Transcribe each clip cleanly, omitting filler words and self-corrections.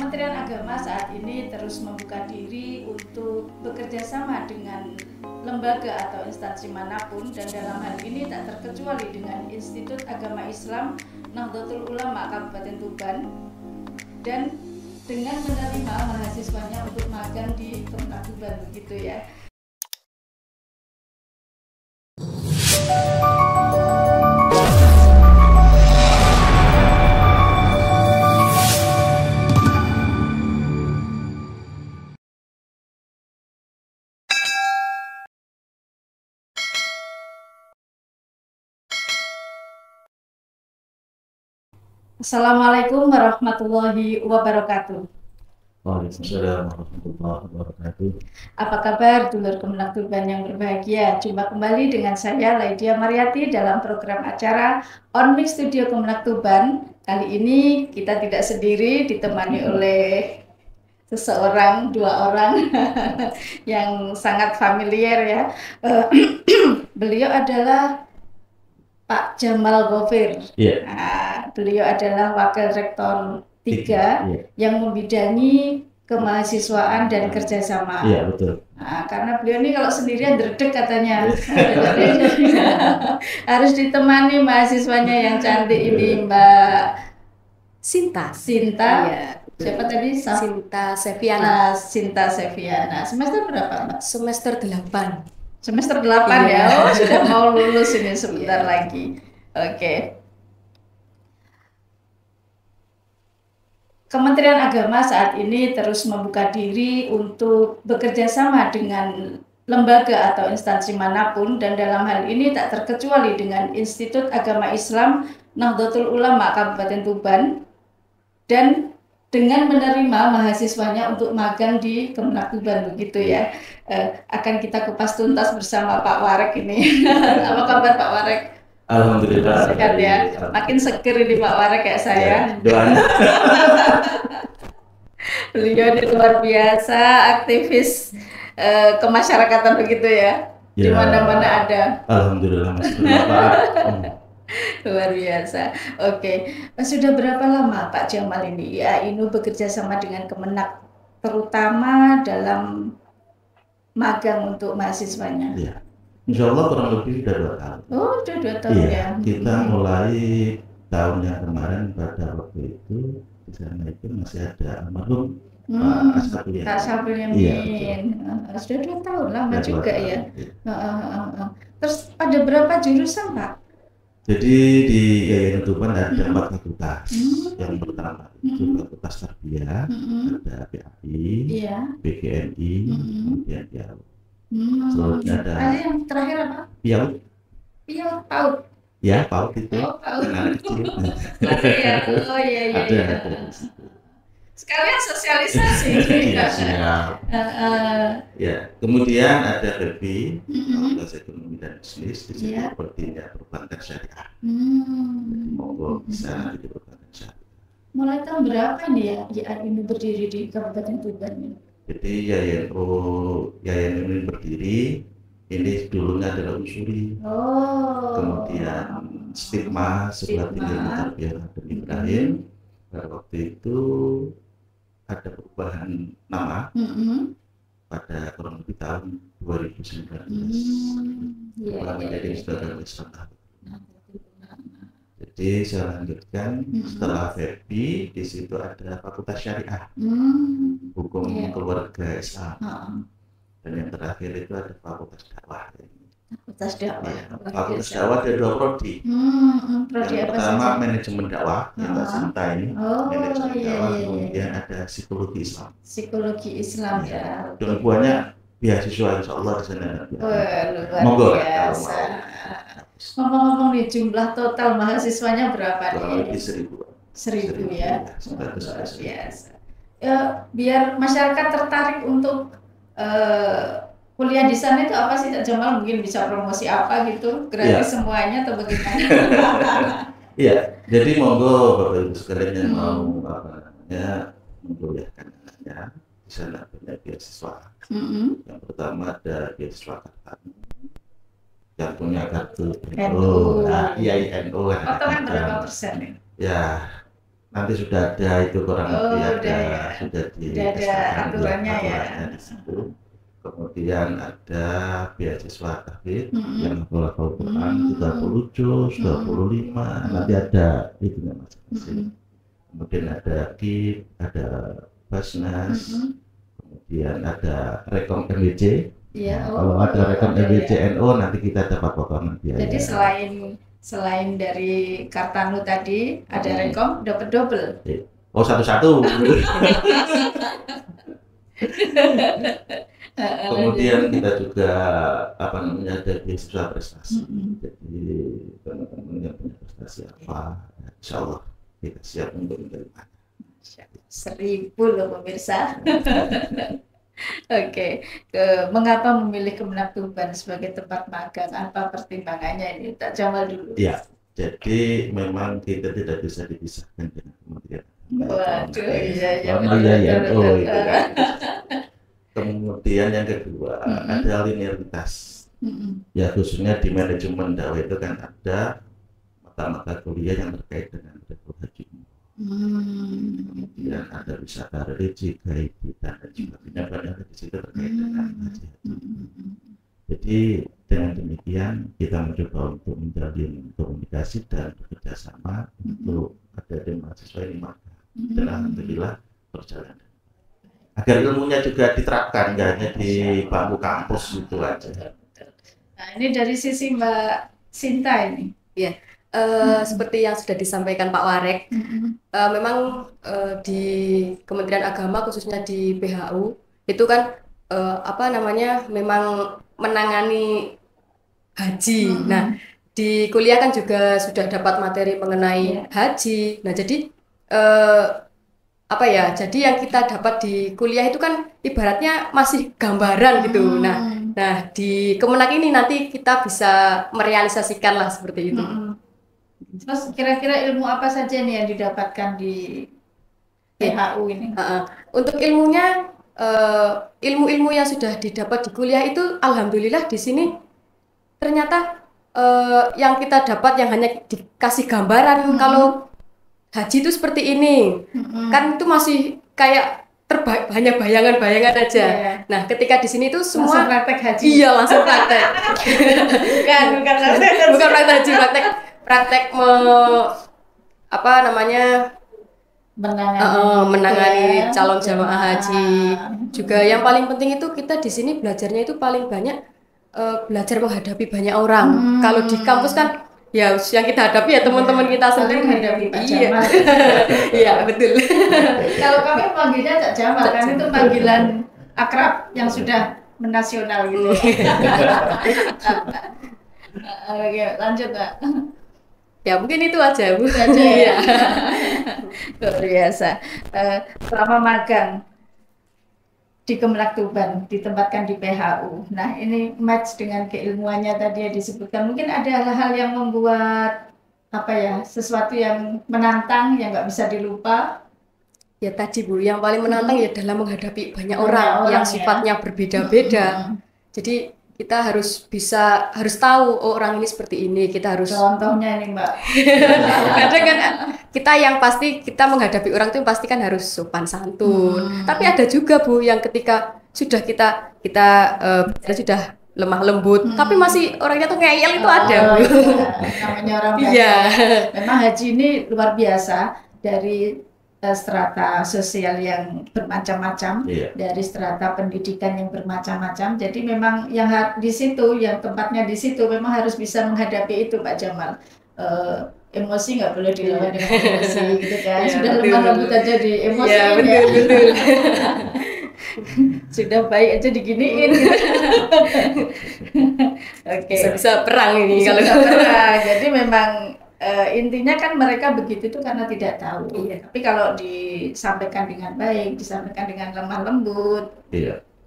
Kementerian Agama saat ini terus membuka diri untuk bekerja sama dengan lembaga atau instansi manapun, dan dalam hal ini tak terkecuali dengan Institut Agama Islam Nahdlatul Ulama Kabupaten Tuban, dan dengan menerima mahasiswanya untuk magang di Kemenag Tuban, begitu ya. Assalamualaikum warahmatullahi wabarakatuh. Waalaikumsalam warahmatullahi wabarakatuh. Apa kabar dulur Kemenag Tuban yang berbahagia? Jumpa kembali dengan saya Laidia Mariati dalam program acara On Mix Studio Kemenag Tuban. Kali ini kita tidak sendiri, ditemani oleh dua orang yang sangat familiar ya. Beliau adalah Pak Jamal Ghofir. Yeah. Nah, beliau adalah Wakil Rektor 3 yang membidangi kemahasiswaan dan kerjasama. Iya, betul. Nah, karena beliau ini kalau sendirian dredeg katanya. Harus ditemani mahasiswanya yang cantik ini, Mbak Sinta. Iya. Siapa tadi? Sinta Seviana. Sinta Seviana. Semester berapa, Mbak? Semester 8. Semester 8 ya. Oh, sudah mau lulus ini sebentar lagi. Oke. Kementerian Agama saat ini terus membuka diri untuk bekerja sama dengan lembaga atau instansi manapun, dan dalam hal ini tak terkecuali dengan Institut Agama Islam Nahdlatul Ulama Kabupaten Tuban, dan dengan menerima mahasiswanya untuk magang di Kemenag Tuban, begitu ya. Akan kita kupas tuntas bersama Pak Warek ini. Apa kabar Pak Warek? Alhamdulillah. Sehat ya. Makin seger ini Pak Warek kayak saya. Ya, doanya. Beliau ini luar biasa, aktivis kemasyarakatan, begitu ya. Di mana-mana ada. Alhamdulillah, Mas. Luar biasa. Oke. Sudah berapa lama Pak Jamal ini ya bekerja sama dengan Kemenag, terutama dalam magang untuk mahasiswanya? Iya. Insya Allah kurang lebih sudah 2 tahun. Oh, sudah 2 tahun ya. Kita mulai tahun yang kemarin, pada waktu itu di sana itu masih ada almarhum Kak Sabil Yamin. Iya, sudah 2 tahun, lama juga ya. Terus ada berapa jurusan Pak? Jadi di Yayasan Tuban ada 4 fakultas. Yang pertama itu Fakultas Tarbiyah, ada PAI, PGMI, kemudian PIAU. Selanjutnya ada yang terakhir apa? PIAU. PAUD. Ya, PAUD itu. Oh, PAUD. Kecil. Oh iya. Ada. Sekalian sosialisasi. Iya, siap. Ya, kemudian ada FEBI, Fakultas Ekonomi dan Bisnis, di situ sepertinya perbankan syariah. Monggo bisa di perbankan syariah. Mulai tahun berapa nih ya ini berdiri di Kabupaten Tuban ini? Jadi Yayan ini berdiri, ini dulunya adalah Unsuri. Kemudian stigma sebelah tinggi Tarbiyah Nabi Ibrahim. Pada waktu itu ada perubahan nama pada kurang lebih tahun 2019. Menjadi Institut Islam. Jadi saya lanjutkan setelah FEBI, di situ ada Fakultas Syariah, Hukum Keluarga Islam, dan yang terakhir itu ada Fakultas Dakwah. Fakultas Dakwah. Fakultas Dakwah ada 2 prodi. Yang pertama manajemen dakwah, yang Mbak Sinta ini, manajemen dakwah, kemudian ada psikologi Islam. Psikologi Islam ya. Dan buahnya beasiswa insya Allah di sana. Luar biasa. Ngomong-ngomong nih, jumlah total mahasiswanya berapa nih? Kurang lebih 1.000 ya. Luar biasa. Biar masyarakat tertarik untuk kuliah di sana itu apa sih Kak Jamal? Mungkin bisa promosi apa gitu? Gratis semuanya atau bagaimana? Iya, jadi monggo Bapak Ibu sekalian yang mau menguliahkan anaknya, di sana banyak beasiswa. Yang pertama ada beasiswa Kartani, yang punya kartu NU. NU. Potongan berapa persen nih? Ya, nanti sudah ada itu kurang lebih sudah ada aturannya ya. Di situ. Kemudian ada beasiswa tahfidz yang level Quran 30 juz, 25, nanti ada itu masing-masing. Kemudian ada KIP, ada Basnas, kemudian ada Rekom MBC. Ya, kalau ada Rekom MBC NO nanti kita dapat potongan biaya. Jadi selain dari Kartanu tadi ada Rekom dapat double. Oh, satu-satu. Kemudian kita juga ada beasiswa prestasi. Jadi teman-teman yang punya prestasi apa, insya Allah kita siap untuk menerima. 1000 loh pemirsa. Oke, mengapa memilih Kemenak Tuban sebagai tempat magang? Apa pertimbangannya ini? Tak Jamal dulu. Ya, jadi memang kita tidak bisa dipisahkan dengan Kementerian. Waduh, iya. Oh, itu kan. Kemudian yang kedua ada linearitas. Ya khususnya di manajemen dakwah itu kan ada mata-mata kuliah yang terkait dengan rekor haji. Kemudian ada wisata religi, kaitan dan sebagainya, banyak di situ terkait dengan haji. Jadi dengan demikian kita mencoba untuk menjalin komunikasi dan bekerjasama untuk ada mahasiswa ini magang. Dan alhamdulillah berjalan. Agar ilmunya juga diterapkan, nggak hanya di bangku kampus itu aja. Nah, ini dari sisi Mbak Sinta ini. Ya. Seperti yang sudah disampaikan Pak Warek, memang di Kementerian Agama khususnya di PHU itu kan memang menangani haji. Nah, di kuliah kan juga sudah dapat materi mengenai haji. Nah, jadi jadi yang kita dapat di kuliah itu kan ibaratnya masih gambaran gitu. Nah di Kemenak ini nanti kita bisa merealisasikan lah seperti itu. Terus kira-kira ilmu apa saja nih yang didapatkan di PHU ini? Untuk ilmunya, ilmu-ilmu yang sudah didapat di kuliah itu alhamdulillah di sini ternyata yang kita dapat yang hanya dikasih gambaran kalau haji itu seperti ini, kan itu masih kayak hanya bayangan-bayangan aja. Nah, ketika di sini itu semua langsung praktek haji. Iya, langsung praktek. bukan praktek haji, praktek menangani calon jamaah haji. Juga yang paling penting itu kita di sini belajarnya itu paling banyak belajar menghadapi banyak orang. Kalau di kampus kan ya yang kita hadapi ya teman-teman kita sendiri. Iya betul. Kalau kami panggilnya Cak Jamal kan itu panggilan akrab yang sudah menasional gitu. Oke, lanjut Kak. Ya mungkin itu aja Bu. Ya. Luar biasa. Selama magang di Kemenak Tuban, ditempatkan di PHU. Nah, ini match dengan keilmuannya tadi yang disebutkan. Mungkin ada hal-hal yang membuat sesuatu yang menantang, yang nggak bisa dilupa. Ya tadi Bu, yang paling menantang ya dalam menghadapi banyak orang yang sifatnya berbeda-beda. Jadi kita harus tahu orang ini seperti ini. Kita harus. Contohnya ini Mbak. Kadang kan kita yang pasti kita menghadapi orang itu pasti kan harus sopan santun. Tapi ada juga Bu yang ketika sudah kita sudah lemah lembut, tapi masih orangnya tuh ngeyel itu ada Bu. Namanya orang biasa. Iya. Memang haji ini luar biasa dari strata sosial yang bermacam-macam, dari strata pendidikan yang bermacam-macam. Jadi memang yang di situ, yang tempatnya di situ memang harus bisa menghadapi itu Pak Jamal. Emosi nggak boleh dilawan dengan emosi gitu kan. Sudah lemah lembut aja di emosi. Iya betul. Sudah baik aja diginiin gitu. Oke. Bisa perang ini kalau perang. Jadi memang intinya kan mereka begitu itu karena tidak tahu. Tapi kalau disampaikan dengan baik, disampaikan dengan lemah lembut,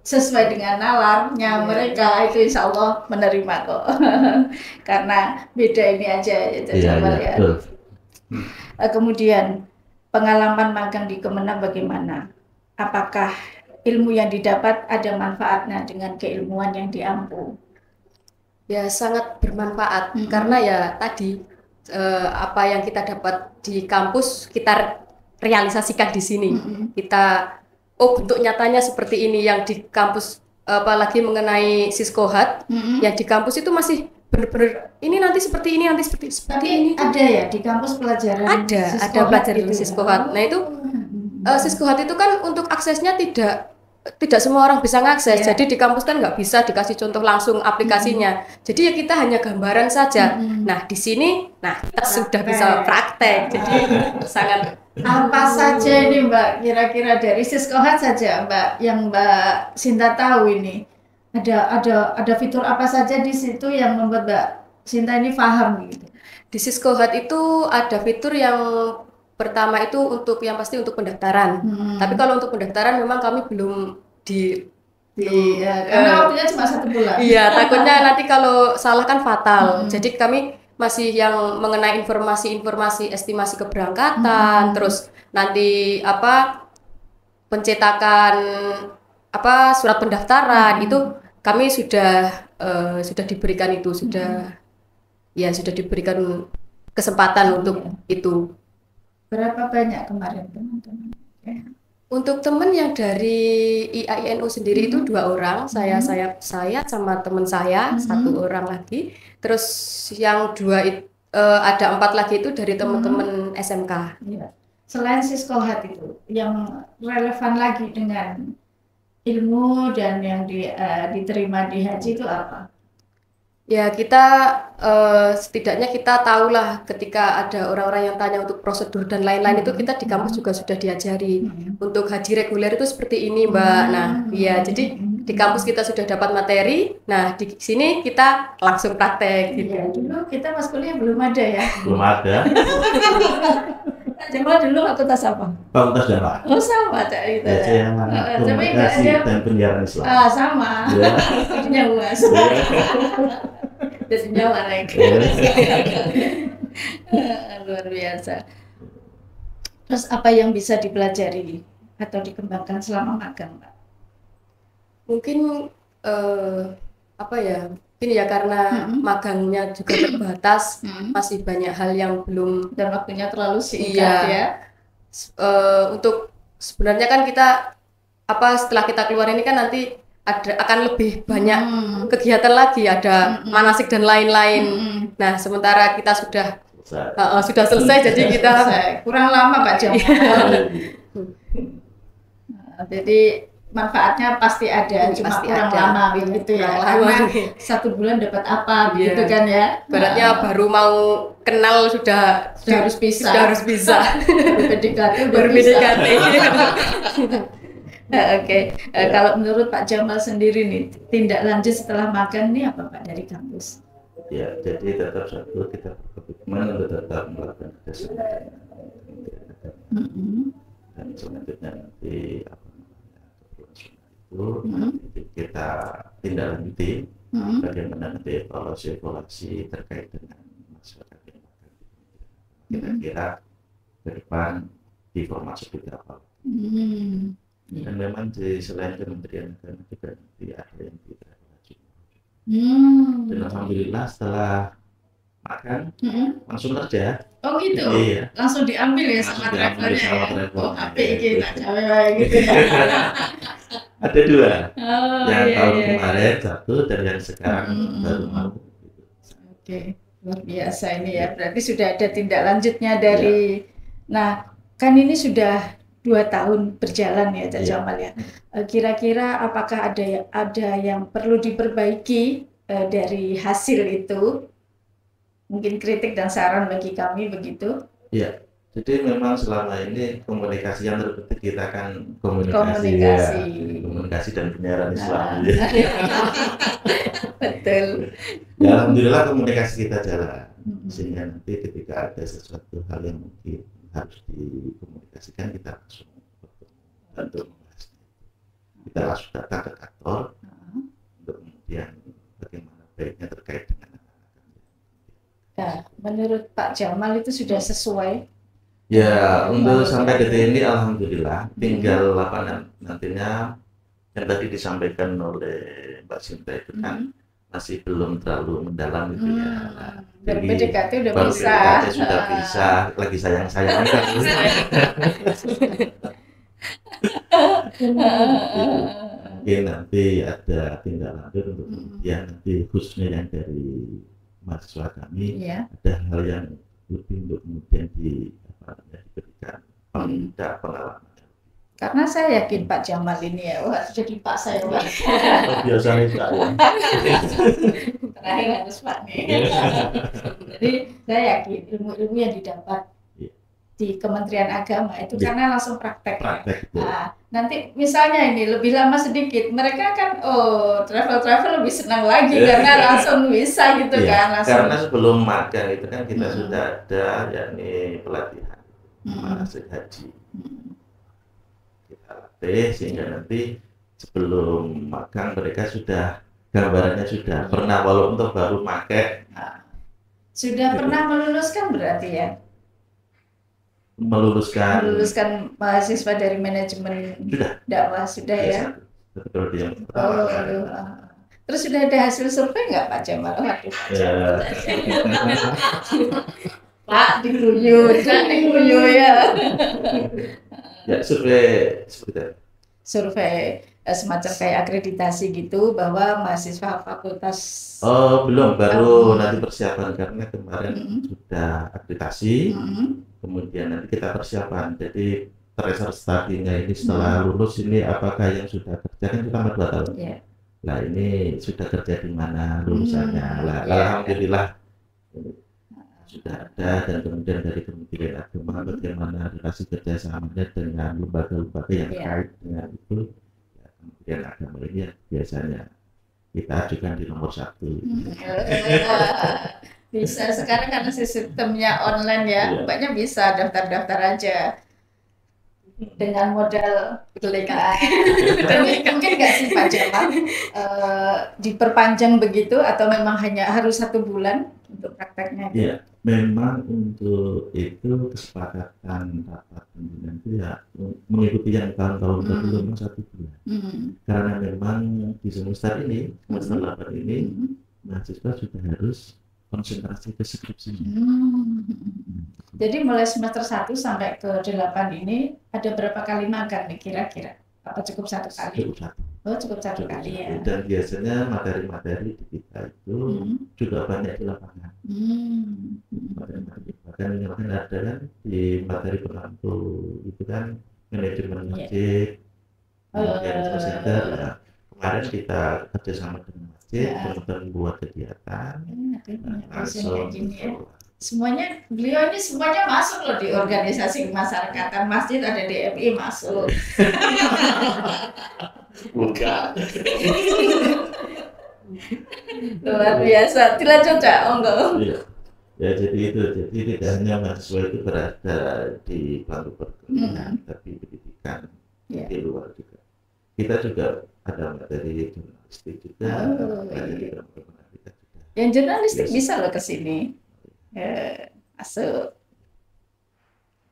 sesuai dengan nalarnya mereka, itu insya Allah menerima kok. Karena beda ini aja ya. Kemudian pengalaman magang di Kemenak bagaimana? Apakah ilmu yang didapat ada manfaatnya dengan keilmuan yang diampu? Ya sangat bermanfaat karena ya tadi apa yang kita dapat di kampus kita realisasikan di sini. Kita bentuk nyatanya seperti ini yang di kampus, apalagi mengenai Siskohat, yang di kampus itu masih benar-benar ini nanti seperti ini, nanti seperti ini. Ada ya di kampus pelajaran? Ada pelajaran gitu Siskohat. Nah itu Siskohat itu kan untuk aksesnya tidak semua orang bisa ngakses. Jadi di kampus kan nggak bisa dikasih contoh langsung aplikasinya. Jadi ya kita hanya gambaran saja. Nah di sini, kita sudah bisa praktek. Jadi sangat. Apa saja ini Mbak, kira-kira dari Siskohat saja Mbak, yang Mbak Sinta tahu ini? Ada fitur apa saja di situ yang membuat Mbak Sinta ini paham gitu? Di Siskohat itu ada fitur yang pertama itu yang pasti untuk pendaftaran. Tapi kalau untuk pendaftaran memang kami belum karena waktunya cuma 1 bulan. Iya, takutnya nanti kalau salah kan fatal. Jadi kami masih yang mengenai informasi estimasi keberangkatan, terus nanti pencetakan surat pendaftaran itu kami sudah diberikan itu, sudah diberikan kesempatan untuk itu. Berapa banyak kemarin teman-teman? Untuk teman yang dari IAINU sendiri itu 2 orang, saya sama teman saya 1 orang lagi. Terus yang 2 ada 4 lagi itu dari teman-teman SMK. Ya. Selain Siskohat itu, yang relevan lagi dengan ilmu dan yang diterima di haji itu apa? Ya kita setidaknya kita tahulah ketika ada orang-orang yang tanya untuk prosedur dan lain-lain itu kita di kampus juga sudah diajari. Untuk haji reguler itu seperti ini Mbak. Nah ya jadi di kampus kita sudah dapat materi. Nah di sini kita langsung praktek gitu. Ya, dulu kita pas kuliah belum ada ya. Belum ada. Jamal dulu fakultas apa? Fakultas Dakwah. Oh sama Cak Rita. Komunikasi dan penyiaran Islam. Sama. Jadinya UAS. Jadinya Warek. Luar biasa. Terus apa yang bisa dipelajari atau dikembangkan selama magang, Pak? Mungkin Mungkin ya karena magangnya juga terbatas, masih banyak hal yang belum dan waktunya terlalu singkat ya. Untuk sebenarnya kan kita setelah kita keluar ini kan nanti akan lebih banyak kegiatan lagi, ada manasik dan lain-lain. Nah sementara kita sudah selesai jadi kita kurang lama Pak Jamal. Jadi manfaatnya pasti ada, cuma kurang lama begitu ya. Karena 1 bulan dapat apa begitu kan ya. Beratnya baru mau kenal sudah harus bisa. Baru PDKT. Oke. Kalau menurut Pak Jamal sendiri nih, tindak lanjut setelah magang ini apa Pak dari kampus? Ya, jadi tetap kita berkomitmen untuk tetap melakukan kerjasama dan selanjutnya nanti kita tindak lanjuti bagaimana nanti evaluasi terkait dengan masyarakat yang makan. Kira-kira ke depan di format seperti apa. Dan memang selain Kementerian Agama juga nanti ada yang tidak wajib. Dan alhamdulillah setelah makan langsung kerja. Oh gitu? Iya. Langsung diambil ya sama travelernya ya? Oh apik iki tak cawe gitu. Ada 2, yang tahun kemarin 1 dan yang sekarang baru mau. Oke, luar biasa ini ya. Berarti sudah ada tindak lanjutnya dari. Nah, kan ini sudah 2 tahun berjalan ya, Cak Jamal ya. Kira-kira apakah ada yang perlu diperbaiki dari hasil itu? Mungkin kritik dan saran bagi kami begitu? Iya. Jadi memang selama ini komunikasi yang terpenting kita kan komunikasi dan penyiaran Islam. Betul. Ya, alhamdulillah komunikasi kita jalan. Sehingga nanti ketika ada sesuatu hal yang mungkin harus dikomunikasikan kita langsung bantu membahasnya. Kita langsung datang ke kantor untuk kemudian bagaimana baiknya terkait dengan Nah, menurut Pak Jamal itu sudah sesuai. Ya, untuk sampai detik ini alhamdulillah, tinggal nantinya yang tadi disampaikan oleh Mbak Sinta itu kan masih belum terlalu mendalam gitu ya. Nah, baru PDKT udah baru bisa. PDKT sudah bisa, lagi sayang-sayang kan. Mungkin nanti ada tindak lanjut untuk kemudian nanti khususnya yang dari mahasiswa kami ada hal yang lebih untuk kemudian diberikan pengalaman. Karena saya yakin Pak Jamal ini ya, wah jadi Pak saya Pak. Biasanya Pak ya. Terakhir harus Pak nih. Jadi saya yakin ilmu-ilmu yang didapat di Kementerian Agama itu karena langsung praktek. Nah, nanti misalnya ini lebih lama sedikit, mereka kan travel lebih senang lagi karena langsung bisa gitu kan. Langsung. Karena sebelum magang itu kan kita sudah ada yakni pelatihan manasik haji. Kita latih sehingga nanti sebelum magang mereka sudah gambarannya sudah pernah walaupun baru pakai. Sudah pernah meluluskan berarti ya? Meluluskan mahasiswa dari manajemen dakwah sudah ya. Terus sudah ada hasil survei nggak Pak Jamal? Pak diguyu, jangan diguyu ya. Ya survei seperti survei semacam kayak akreditasi gitu bahwa mahasiswa fakultas. Belum, baru nanti persiapan karena kemarin sudah akreditasi. Kemudian nanti kita persiapan, jadi tracer study-nya ini setelah lulus ini apakah yang sudah kerja kan kita 2 tahun. Nah ini sudah kerja di mana lulusannya. Alhamdulillah sudah ada dan kemudian dari Kementerian Agama bagaimana relasi kerjasamanya dengan lembaga-lembaga yang terkait dengan itu. Kementerian Agama ini yang biasanya kita ajukan di nomor 1. Bisa sekarang karena sistemnya online ya, pokoknya bisa daftar-daftar aja dengan modal kelegaan. Mungkin nggak sih Pak Jamal diperpanjang begitu atau memang hanya harus 1 bulan untuk prakteknya? Iya, memang untuk itu kesepakatan rapat pimpinan itu ya mengikuti yang tahun-tahun tadi memang 1 bulan. Karena memang di semester ini, semester 8 ini mahasiswa sudah harus konsentrasi ke skripsinya. Jadi mulai semester 1 sampai ke 8 ini ada berapa kali magang nih kira-kira? Apa cukup 1 kali? Cukup satu kali ya. Dan biasanya materi-materi di kita itu juga banyak di lapangan. Bahkan ada kan di materi penentu itu kan manajemen masjid, kemudian center. Kemarin kita kerjasama dengan masjid, teman-teman buat kegiatan. Semuanya beliau ini semuanya masuk loh di organisasi kemasyarakatan. Masjid ada DMI masuk. Bukan. Luar biasa. Dilanjut Cak, monggo. Ya jadi itu, jadi tidak hanya mahasiswa itu berada di bangku perkuliahan, tapi pendidikan di luar juga. Kita juga ada materi jurnalistik juga. Yang jurnalistik bisa loh ke sini. Masuk.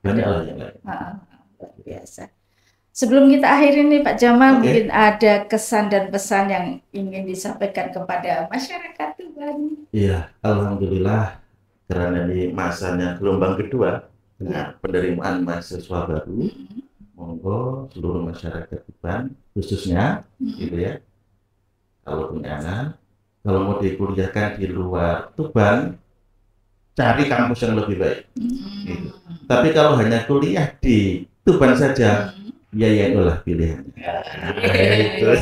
Banyak yang lain. Luar biasa. Sebelum kita akhiri nih Pak Jamal, mungkin ada kesan dan pesan yang ingin disampaikan kepada masyarakat Tuban. Iya, alhamdulillah karena ini masanya gelombang kedua dengan penerimaan mahasiswa baru. Monggo seluruh masyarakat Tuban khususnya gitu ya. Kalau punya anak, kalau mau dikuliahkan di luar Tuban, cari kampus yang lebih baik. Gitu. Tapi kalau hanya kuliah di Tuban saja, ya itulah pilihannya. Itu.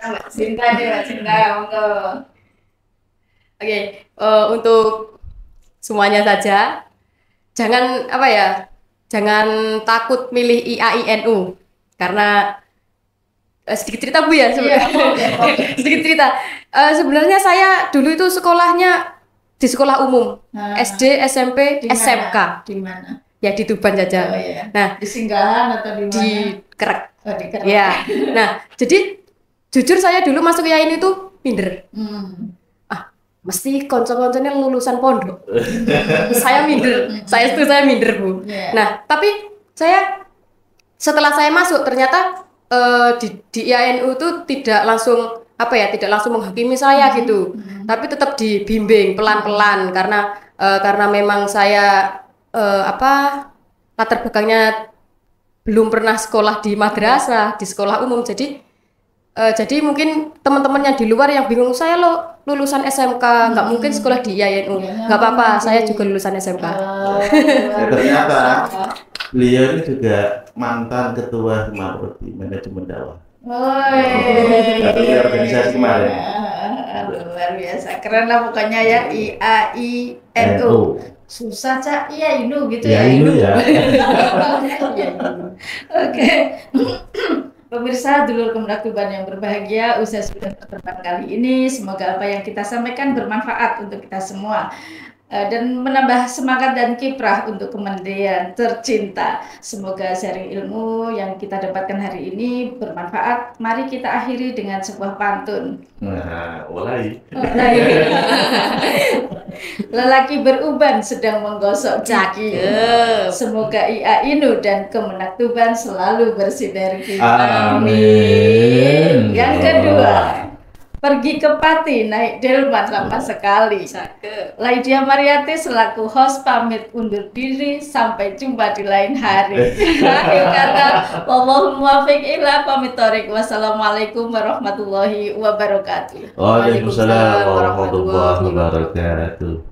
Mbak Cinta deh, Mbak Cinta, monggo. Oke, untuk semuanya saja, jangan jangan takut milih IAINU karena sedikit cerita Bu ya. Sedikit cerita. Sebenarnya saya dulu itu sekolahnya di sekolah umum, SD, SMP, SMK. Di mana? Ya di Tuban saja. Nah, di Singgahan atau di mana? Di Kerek. Di Kerek. Ya. Nah, jadi jujur saya dulu masuk IAIN itu minder. Mesti konco-konconya lulusan pondok. Saya minder. Saya minder Bu. Nah, tapi setelah saya masuk ternyata di IAINU itu tidak langsung apa ya, tidak langsung menghakimi saya gitu, tapi tetap dibimbing pelan-pelan karena memang saya apa, latar belakangnya belum pernah sekolah di madrasah, di sekolah umum, jadi mungkin teman-teman yang di luar yang bingung, saya lulusan SMK, nggak mungkin sekolah di IAINU. Nggak apa-apa, saya juga lulusan SMK. Ya, ternyata beliau ini juga mantan ketua Semarodi Manajemen Dakwah. Dari organisasi kemarin. Luar biasa, keren lah pokoknya ya, IAINU. Susah Cak, IAINU gitu ya. IAINU ya. Oke. Pemirsa dulur Kemenaktuban yang berbahagia, usai sudah pertemuan kali ini, semoga apa yang kita sampaikan bermanfaat untuk kita semua dan menambah semangat dan kiprah untuk kementerian tercinta. Semoga sharing ilmu yang kita dapatkan hari ini bermanfaat. Mari kita akhiri dengan sebuah pantun. Nah, mulai. Lelaki beruban sedang menggosok gigi. Semoga IAINU dan Kemenaktuban selalu bersinergi. Amin. Yang kedua, pergi ke Pati naik delman lama sekali. Laidia Mariati selaku host pamit undur diri, sampai jumpa di lain hari. Akhir kata, wallahul muwaffiq ila pamit thorik. Wassalamualaikum warahmatullahi wabarakatuh. Waalaikumsalam warahmatullahi wabarakatuh.